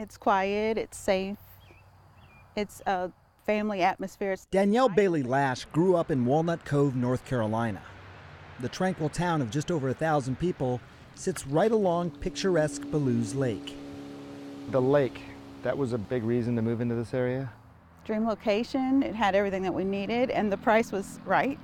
It's quiet, it's safe, it's a family atmosphere. Danielle Bailey Lash grew up in Walnut Cove, North Carolina. The tranquil town of just over 1,000 people sits right along picturesque Ballew's Lake. The lake, that was a big reason to move into this area? Dream location, it had everything that we needed, and the price was right.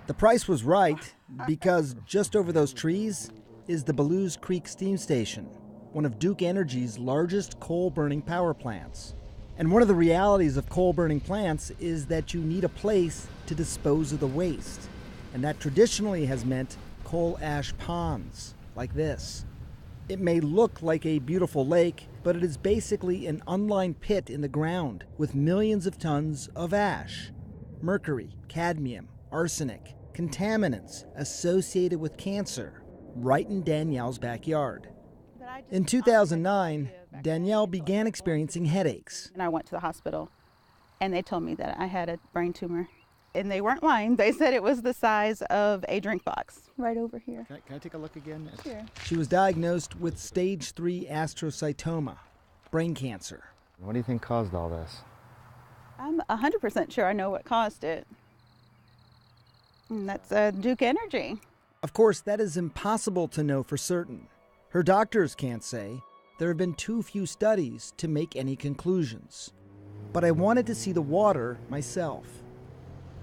The price was right because just over those trees is the Ballew's Creek Steam Station, one of Duke Energy's largest coal-burning power plants. And one of the realities of coal-burning plants is that you need a place to dispose of the waste. And that traditionally has meant coal ash ponds, like this. It may look like a beautiful lake, but it is basically an unlined pit in the ground with millions of tons of ash. Mercury, cadmium, arsenic, contaminants associated with cancer, right in Danielle's backyard. In 2009, Danielle began experiencing headaches. And I went to the hospital, and they told me that I had a brain tumor. And they weren't lying. They said it was the size of a drink box right over here. Can I take a look again? Sure. She was diagnosed with stage 3 astrocytoma, brain cancer. What do you think caused all this? I'm 100% sure I know what caused it. And that's Duke Energy. Of course, that is impossible to know for certain. Her doctors can't say. There have been too few studies to make any conclusions. But I wanted to see the water myself.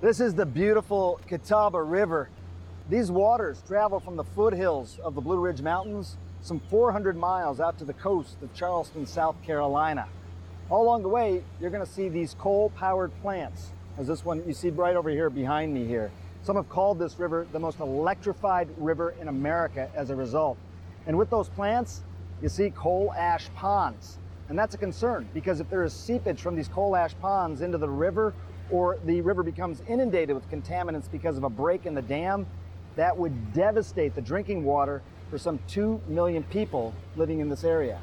This is the beautiful Catawba River. These waters travel from the foothills of the Blue Ridge Mountains some 400 miles out to the coast of Charleston, South Carolina. All along the way, you're going to see these coal-powered plants, as this one you see right over here behind me here. Some have called this river the most electrified river in America as a result. And with those plants, you see coal ash ponds. And that's a concern because if there is seepage from these coal ash ponds into the river, or the river becomes inundated with contaminants because of a break in the dam, that would devastate the drinking water for some 2 million people living in this area.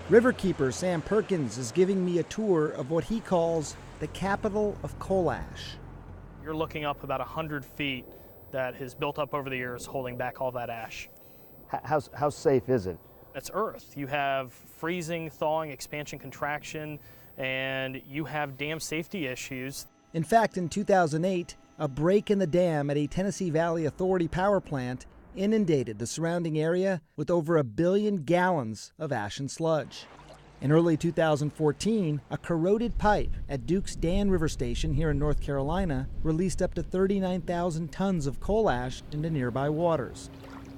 Riverkeeper Sam Perkins is giving me a tour of what he calls the capital of coal ash. You're looking up about 100 feet that has built up over the years holding back all that ash. How safe is it? It's earth. You have freezing, thawing, expansion, contraction, and you have dam safety issues. In fact, in 2008, a break in the dam at a Tennessee Valley Authority power plant inundated the surrounding area with over 1 billion gallons of ash and sludge. In early 2014, a corroded pipe at Duke's Dan River Station here in North Carolina released up to 39,000 tons of coal ash into nearby waters.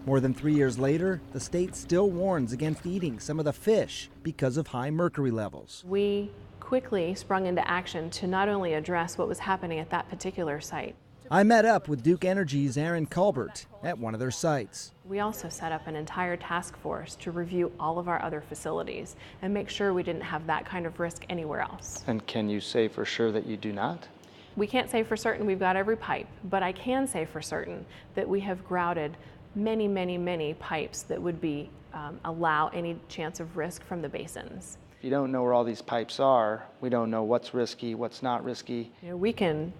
More than 3 years later, the state still warns against eating some of the fish because of high mercury levels. We quickly sprung into action to not only address what was happening at that particular site. I met up with Duke Energy's Aaron Culbert at one of their sites. We also set up an entire task force to review all of our other facilities and make sure we didn't have that kind of risk anywhere else. And can you say for sure that you do not? We can't say for certain we've got every pipe, but I can say for certain that we have grouted many pipes that would allow any chance of risk from the basins. If you don't know where all these pipes are, we don't know what's risky, what's not risky. We can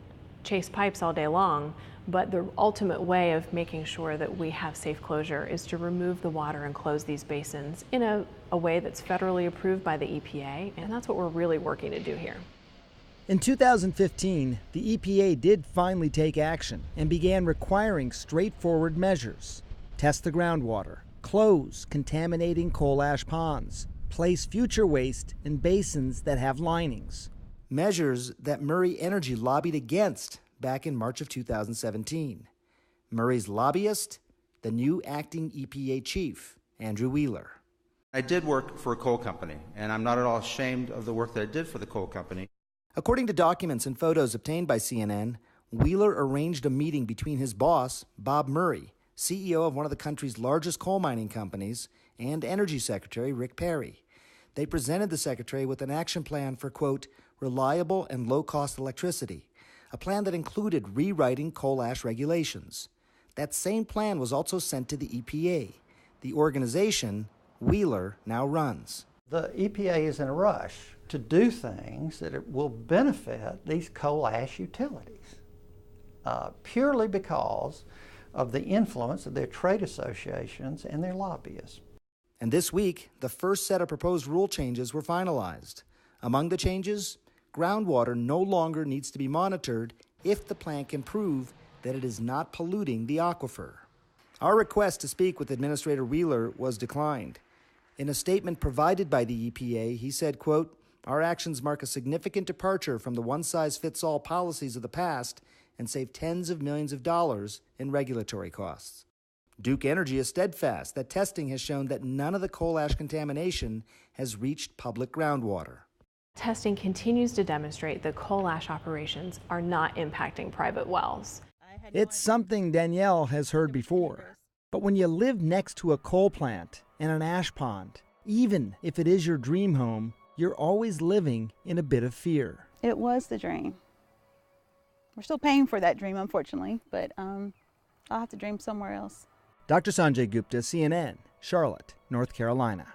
chase pipes all day long, but the ultimate way of making sure that we have safe closure is to remove the water and close these basins in a way that's federally approved by the EPA, and that's what we're really working to do here. In 2015, the EPA did finally take action and began requiring straightforward measures. Test the groundwater, close contaminating coal ash ponds, place future waste in basins that have linings. Measures that Murray Energy lobbied against back in March of 2017. Murray's lobbyist, the new acting EPA chief, Andrew Wheeler. I did work for a coal company, and I'm not at all ashamed of the work that I did for the coal company. According to documents and photos obtained by CNN, Wheeler arranged a meeting between his boss, Bob Murray, CEO of one of the country's largest coal mining companies, and Energy Secretary Rick Perry. They presented the secretary with an action plan for, quote, reliable and low-cost electricity, a plan that included rewriting coal ash regulations. That same plan was also sent to the EPA, the organization Wheeler now runs. The EPA is in a rush to do things that it will benefit these coal ash utilities, purely because of the influence of their trade associations and their lobbyists. And this week, the first set of proposed rule changes were finalized. Among the changes, groundwater no longer needs to be monitored if the plant can prove that it is not polluting the aquifer. Our request to speak with Administrator Wheeler was declined. In a statement provided by the EPA, he said, quote, "Our actions mark a significant departure from the one-size-fits-all policies of the past and save tens of millions of dollars in regulatory costs." Duke Energy is steadfast that testing has shown that none of the coal ash contamination has reached public groundwater. Testing continues to demonstrate that coal ash operations are not impacting private wells. It's something Danielle has heard before. But when you live next to a coal plant and an ash pond, even if it is your dream home, you're always living in a bit of fear. It was the dream. We're still paying for that dream, unfortunately, but I'll have to dream somewhere else. Dr. Sanjay Gupta, CNN, Charlotte, North Carolina.